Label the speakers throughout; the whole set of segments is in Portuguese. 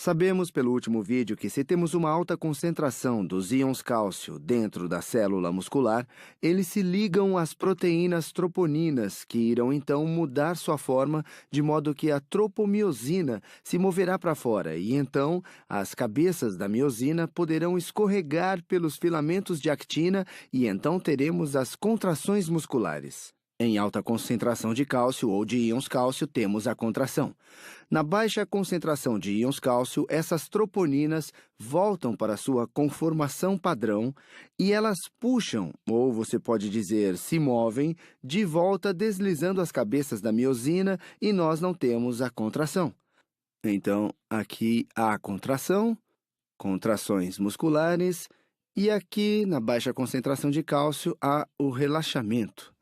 Speaker 1: Sabemos pelo último vídeo que se temos uma alta concentração dos íons cálcio dentro da célula muscular, eles se ligam às proteínas troponinas, que irão então mudar sua forma de modo que a tropomiosina se moverá para fora e então as cabeças da miosina poderão escorregar pelos filamentos de actina e então teremos as contrações musculares. Em alta concentração de cálcio ou de íons cálcio, temos a contração. Na baixa concentração de íons cálcio, essas troponinas voltam para sua conformação padrão e elas puxam, ou você pode dizer, se movem, de volta deslizando as cabeças da miosina e nós não temos a contração. Então, aqui há a contração, contrações musculares, e aqui, na baixa concentração de cálcio, há o relaxamento.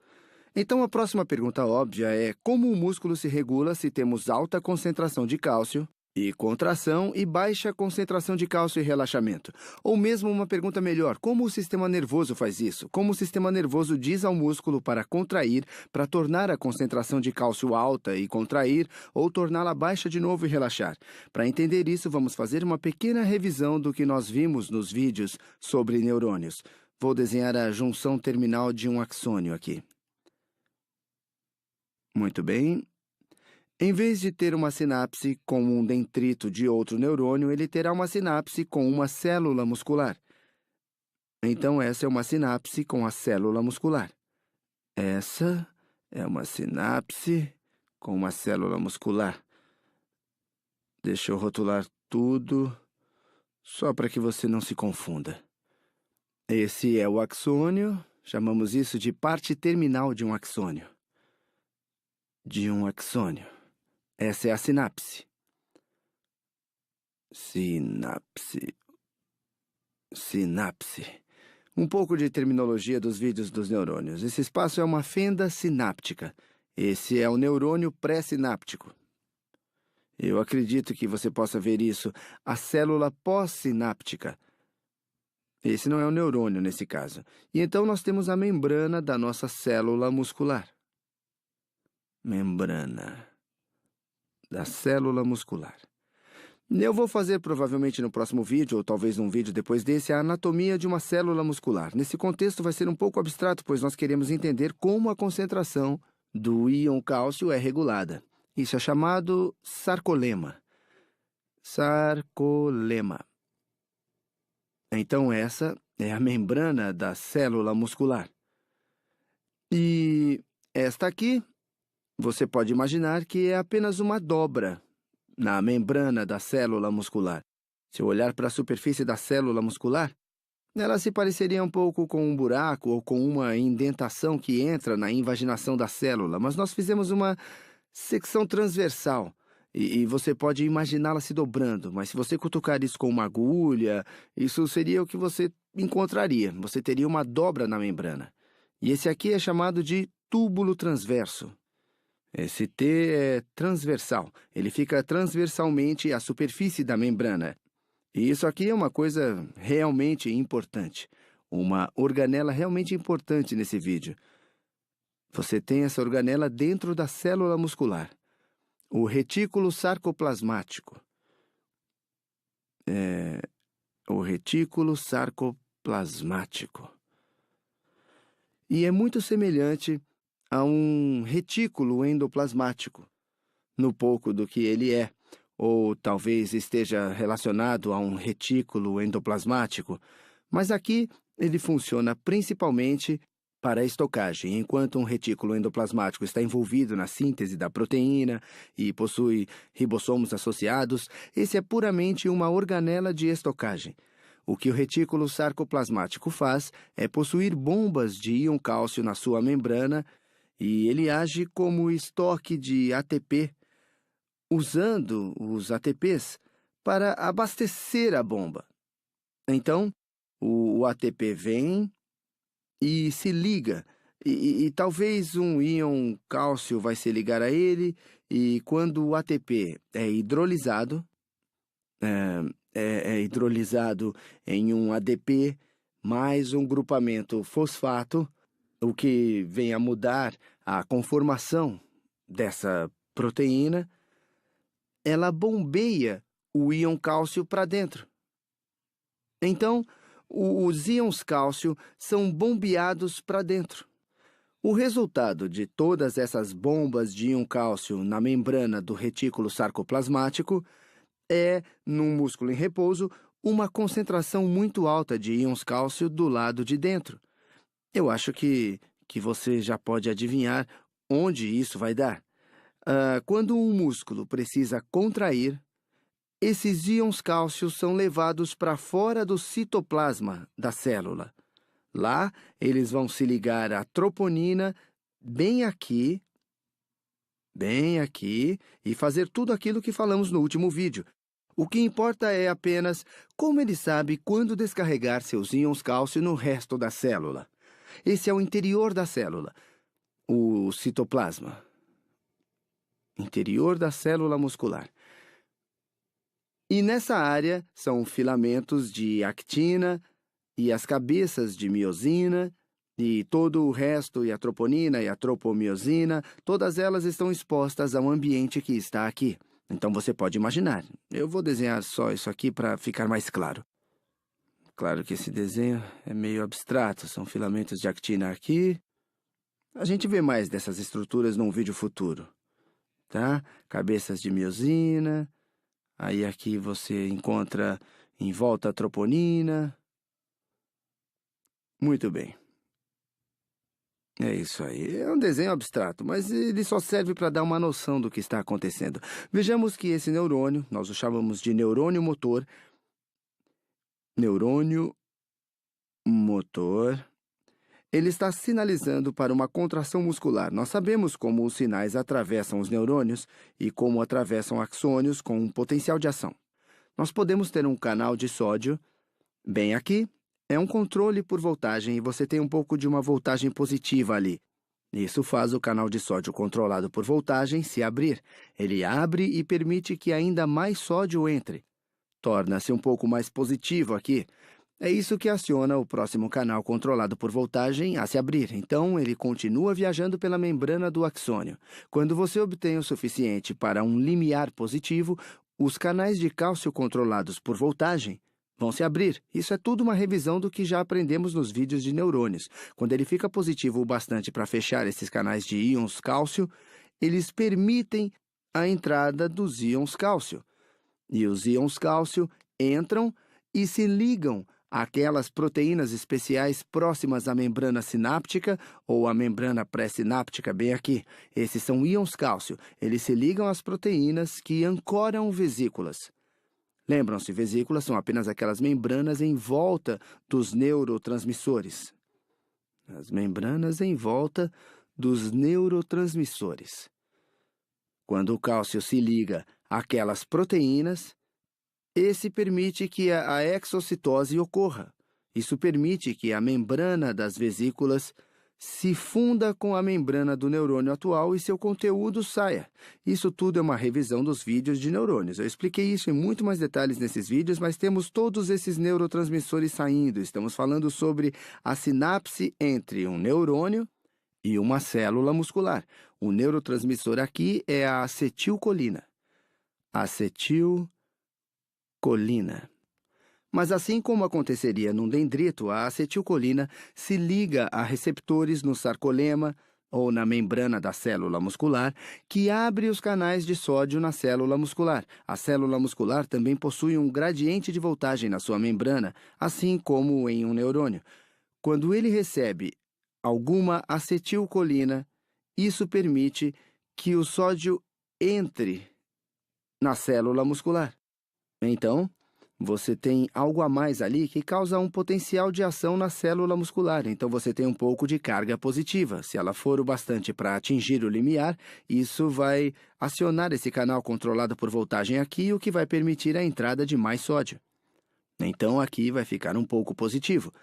Speaker 1: Então, a próxima pergunta óbvia é como o músculo se regula se temos alta concentração de cálcio e contração e baixa concentração de cálcio e relaxamento? Ou mesmo uma pergunta melhor, como o sistema nervoso faz isso? Como o sistema nervoso diz ao músculo para contrair, para tornar a concentração de cálcio alta e contrair, ou torná-la baixa de novo e relaxar? Para entender isso, vamos fazer uma pequena revisão do que nós vimos nos vídeos sobre neurônios. Vou desenhar a junção terminal de um axônio aqui. Muito bem. Em vez de ter uma sinapse com um dendrito de outro neurônio, ele terá uma sinapse com uma célula muscular. Então, essa é uma sinapse com a célula muscular. Essa é uma sinapse com uma célula muscular. Deixa eu rotular tudo, só para que você não se confunda. Esse é o axônio, chamamos isso de parte terminal de um axônio. Essa é a sinapse. Sinapse. Um pouco de terminologia dos vídeos dos neurônios. Esse espaço é uma fenda sináptica. Esse é o neurônio pré-sináptico. Eu acredito que você possa ver isso. A célula pós-sináptica. Esse não é o neurônio nesse caso. E então nós temos a membrana da nossa célula muscular. Membrana da célula muscular. Eu vou fazer provavelmente no próximo vídeo, ou talvez num vídeo depois desse, a anatomia de uma célula muscular. Nesse contexto vai ser um pouco abstrato, pois nós queremos entender como a concentração do íon cálcio é regulada. Isso é chamado sarcolema. Sarcolema. Então essa é a membrana da célula muscular. E esta aqui, você pode imaginar que é apenas uma dobra na membrana da célula muscular. Se eu olhar para a superfície da célula muscular, ela se pareceria um pouco com um buraco ou com uma indentação que entra na invaginação da célula, mas nós fizemos uma secção transversal e você pode imaginá-la se dobrando, mas se você cutucar isso com uma agulha, isso seria o que você encontraria. Você teria uma dobra na membrana. E esse aqui é chamado de túbulo transverso. Esse T é transversal. Ele fica transversalmente à superfície da membrana. E isso aqui é uma coisa realmente importante. Uma organela realmente importante nesse vídeo. Você tem essa organela dentro da célula muscular. O retículo sarcoplasmático. O retículo sarcoplasmático. E é muito semelhante a um retículo endoplasmático, no pouco do que ele é, ou talvez esteja relacionado a um retículo endoplasmático, mas aqui ele funciona principalmente para a estocagem. Enquanto um retículo endoplasmático está envolvido na síntese da proteína e possui ribossomos associados, esse é puramente uma organela de estocagem. O que o retículo sarcoplasmático faz é possuir bombas de íon cálcio na sua membrana e ele age como estoque de ATP, usando os ATPs para abastecer a bomba. Então, o ATP vem e se liga, e talvez um íon cálcio vai se ligar a ele, e quando o ATP é hidrolisado, é hidrolisado em um ADP mais um grupamento fosfato, o que vem a mudar a conformação dessa proteína, ela bombeia o íon cálcio para dentro. Então, os íons cálcio são bombeados para dentro. O resultado de todas essas bombas de íon cálcio na membrana do retículo sarcoplasmático é, num músculo em repouso, uma concentração muito alta de íons cálcio do lado de dentro. Eu acho que você já pode adivinhar onde isso vai dar. Quando um músculo precisa contrair, esses íons cálcio são levados para fora do citoplasma da célula. Lá, eles vão se ligar à troponina bem aqui, e fazer tudo aquilo que falamos no último vídeo. O que importa é apenas como ele sabe quando descarregar seus íons cálcio no resto da célula. Esse é o interior da célula, o citoplasma. Interior da célula muscular. E nessa área são filamentos de actina e as cabeças de miosina e todo o resto, e a troponina e a tropomiosina, todas elas estão expostas ao ambiente que está aqui. Então você pode imaginar. Eu vou desenhar só isso aqui para ficar mais claro. Claro que esse desenho é meio abstrato, são filamentos de actina aqui. A gente vê mais dessas estruturas num vídeo futuro, tá? Cabeças de miosina. Aí aqui você encontra em volta a troponina. Muito bem. É isso aí. É um desenho abstrato, mas ele só serve para dar uma noção do que está acontecendo. Vejamos que esse neurônio, nós o chamamos de neurônio motor. Neurônio motor. Ele está sinalizando para uma contração muscular. Nós sabemos como os sinais atravessam os neurônios e como atravessam axônios com um potencial de ação. Nós podemos ter um canal de sódio bem aqui. É um controle por voltagem e você tem um pouco de uma voltagem positiva ali. Isso faz o canal de sódio controlado por voltagem se abrir. Ele abre e permite que ainda mais sódio entre. Torna-se um pouco mais positivo aqui. É isso que aciona o próximo canal controlado por voltagem a se abrir. Então, ele continua viajando pela membrana do axônio. Quando você obtém o suficiente para um limiar positivo, os canais de cálcio controlados por voltagem vão se abrir. Isso é tudo uma revisão do que já aprendemos nos vídeos de neurônios. Quando ele fica positivo o bastante para fechar esses canais de íons cálcio, eles permitem a entrada dos íons cálcio. E os íons cálcio entram e se ligam àquelas proteínas especiais próximas à membrana sináptica ou à membrana pré-sináptica bem aqui. Esses são íons cálcio. Eles se ligam às proteínas que ancoram vesículas. Lembram-se, vesículas são apenas aquelas membranas em volta dos neurotransmissores. As membranas em volta dos neurotransmissores. Quando o cálcio se liga àquelas proteínas, esse permite que a exocitose ocorra. Isso permite que a membrana das vesículas se funda com a membrana do neurônio atual e seu conteúdo saia. Isso tudo é uma revisão dos vídeos de neurônios. Eu expliquei isso em muito mais detalhes nesses vídeos, mas temos todos esses neurotransmissores saindo. Estamos falando sobre a sinapse entre um neurônio e uma célula muscular. O neurotransmissor aqui é a acetilcolina. Acetilcolina. Mas assim como aconteceria num dendrito, a acetilcolina se liga a receptores no sarcolema ou na membrana da célula muscular, que abre os canais de sódio na célula muscular. A célula muscular também possui um gradiente de voltagem na sua membrana, assim como em um neurônio. Quando ele recebe alguma acetilcolina, isso permite que o sódio entre na célula muscular. Então, você tem algo a mais ali que causa um potencial de ação na célula muscular. Então, você tem um pouco de carga positiva. Se ela for o bastante para atingir o limiar, isso vai acionar esse canal controlado por voltagem aqui, o que vai permitir a entrada de mais sódio. Então, aqui vai ficar um pouco positivo.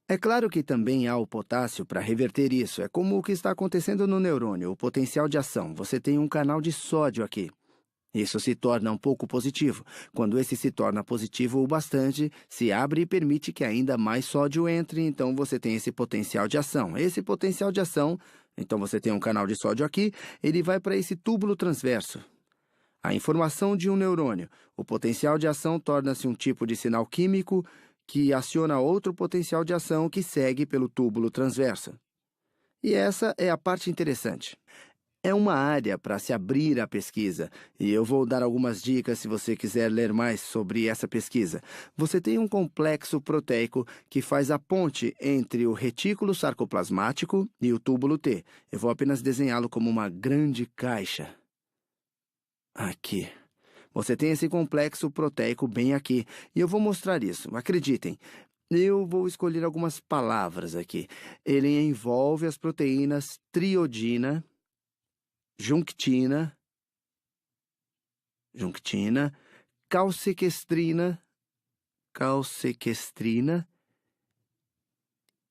Speaker 1: É claro que também há o potássio para reverter isso. É como o que está acontecendo no neurônio, o potencial de ação. Você tem um canal de sódio aqui. Isso se torna um pouco positivo. Quando esse se torna positivo o bastante, se abre e permite que ainda mais sódio entre, então você tem esse potencial de ação. Esse potencial de ação, então você tem um canal de sódio aqui, ele vai para esse túbulo transverso. a informação de um neurônio. O potencial de ação torna-se um tipo de sinal químico que aciona outro potencial de ação que segue pelo túbulo transverso. E essa é a parte interessante. É uma área para se abrir à pesquisa, e eu vou dar algumas dicas se você quiser ler mais sobre essa pesquisa. Você tem um complexo proteico que faz a ponte entre o retículo sarcoplasmático e o túbulo T. Eu vou apenas desenhá-lo como uma grande caixa. Aqui. Você tem esse complexo proteico bem aqui, e eu vou mostrar isso. Acreditem. Eu vou escolher algumas palavras aqui. Ele envolve as proteínas triodina, junctina, calcequestrina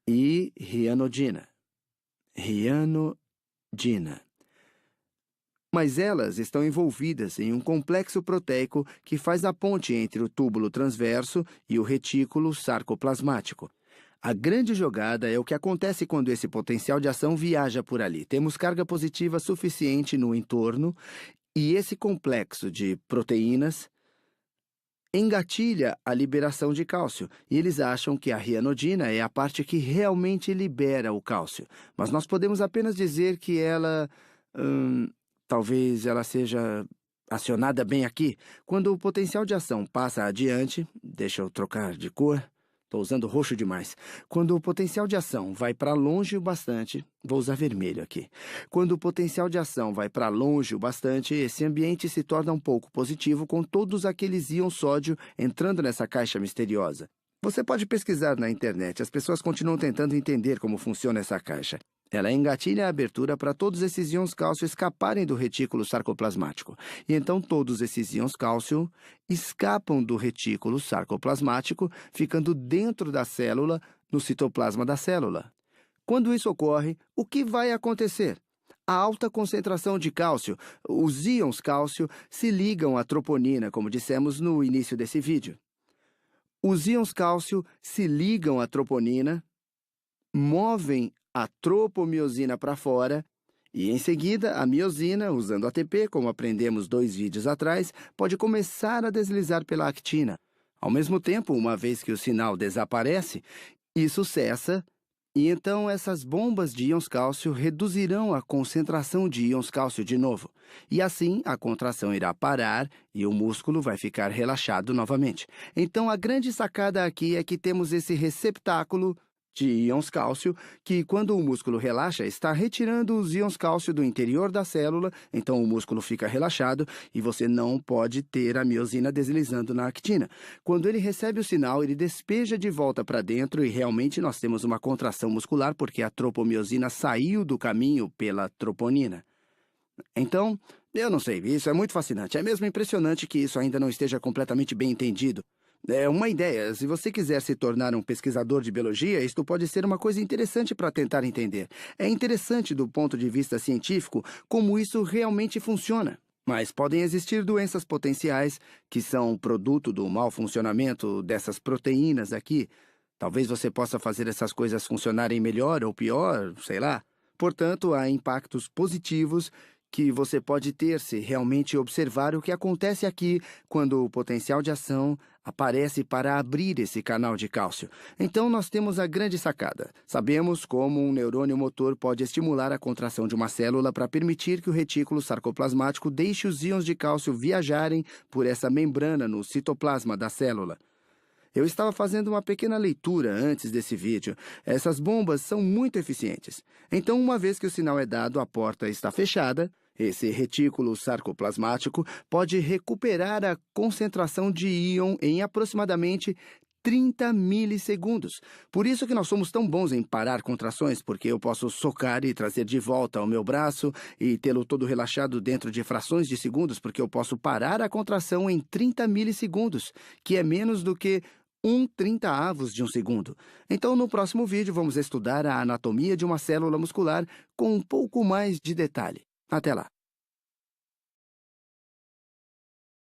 Speaker 1: e rianodina. Mas elas estão envolvidas em um complexo proteico que faz a ponte entre o túbulo transverso e o retículo sarcoplasmático. A grande jogada é o que acontece quando esse potencial de ação viaja por ali. Temos carga positiva suficiente no entorno e esse complexo de proteínas engatilha a liberação de cálcio. E eles acham que a rianodina é a parte que realmente libera o cálcio. Mas nós podemos apenas dizer que ela... talvez ela seja acionada bem aqui. Quando o potencial de ação passa adiante... Deixa eu trocar de cor... Estou usando roxo demais. Quando o potencial de ação vai para longe o bastante... Vou usar vermelho aqui. Quando o potencial de ação vai para longe o bastante, esse ambiente se torna um pouco positivo com todos aqueles íons sódio entrando nessa caixa misteriosa. Você pode pesquisar na internet. As pessoas continuam tentando entender como funciona essa caixa. Ela engatilha a abertura para todos esses íons cálcio escaparem do retículo sarcoplasmático. E então todos esses íons cálcio escapam do retículo sarcoplasmático, ficando dentro da célula, no citoplasma da célula. Quando isso ocorre, o que vai acontecer? A alta concentração de cálcio, os íons cálcio, se ligam à troponina, como dissemos no início desse vídeo. Os íons cálcio se ligam à troponina, movem a tropomiosina para fora e, em seguida, a miosina, usando ATP, como aprendemos 2 vídeos atrás, pode começar a deslizar pela actina. Ao mesmo tempo, uma vez que o sinal desaparece, isso cessa e então essas bombas de íons cálcio reduzirão a concentração de íons cálcio de novo. E assim, a contração irá parar e o músculo vai ficar relaxado novamente. Então, a grande sacada aqui é que temos esse receptáculo de íons cálcio, que quando o músculo relaxa, está retirando os íons cálcio do interior da célula, então o músculo fica relaxado e você não pode ter a miosina deslizando na actina. Quando ele recebe o sinal, ele despeja de volta para dentro e realmente nós temos uma contração muscular porque a tropomiosina saiu do caminho pela troponina. Então, eu não sei, isso é muito fascinante. É mesmo impressionante que isso ainda não esteja completamente bem entendido. É uma ideia. Se você quiser se tornar um pesquisador de biologia, isto pode ser uma coisa interessante para tentar entender. É interessante do ponto de vista científico como isso realmente funciona. Mas podem existir doenças potenciais que são produto do mau funcionamento dessas proteínas aqui. Talvez você possa fazer essas coisas funcionarem melhor ou pior, sei lá. Portanto, há impactos positivos que você pode ter se realmente observar o que acontece aqui quando o potencial de ação aparece para abrir esse canal de cálcio. Então, nós temos a grande sacada. Sabemos como um neurônio motor pode estimular a contração de uma célula para permitir que o retículo sarcoplasmático deixe os íons de cálcio viajarem por essa membrana no citoplasma da célula. Eu estava fazendo uma pequena leitura antes desse vídeo. Essas bombas são muito eficientes. Então, uma vez que o sinal é dado, a porta está fechada. Esse retículo sarcoplasmático pode recuperar a concentração de íon em aproximadamente 30 milissegundos. Por isso que nós somos tão bons em parar contrações, porque eu posso socar e trazer de volta ao meu braço e tê-lo todo relaxado dentro de frações de segundos, porque eu posso parar a contração em 30 milissegundos, que é menos do que 1/30 de um segundo. Então, no próximo vídeo, vamos estudar a anatomia de uma célula muscular com um pouco mais de detalhe. Até lá!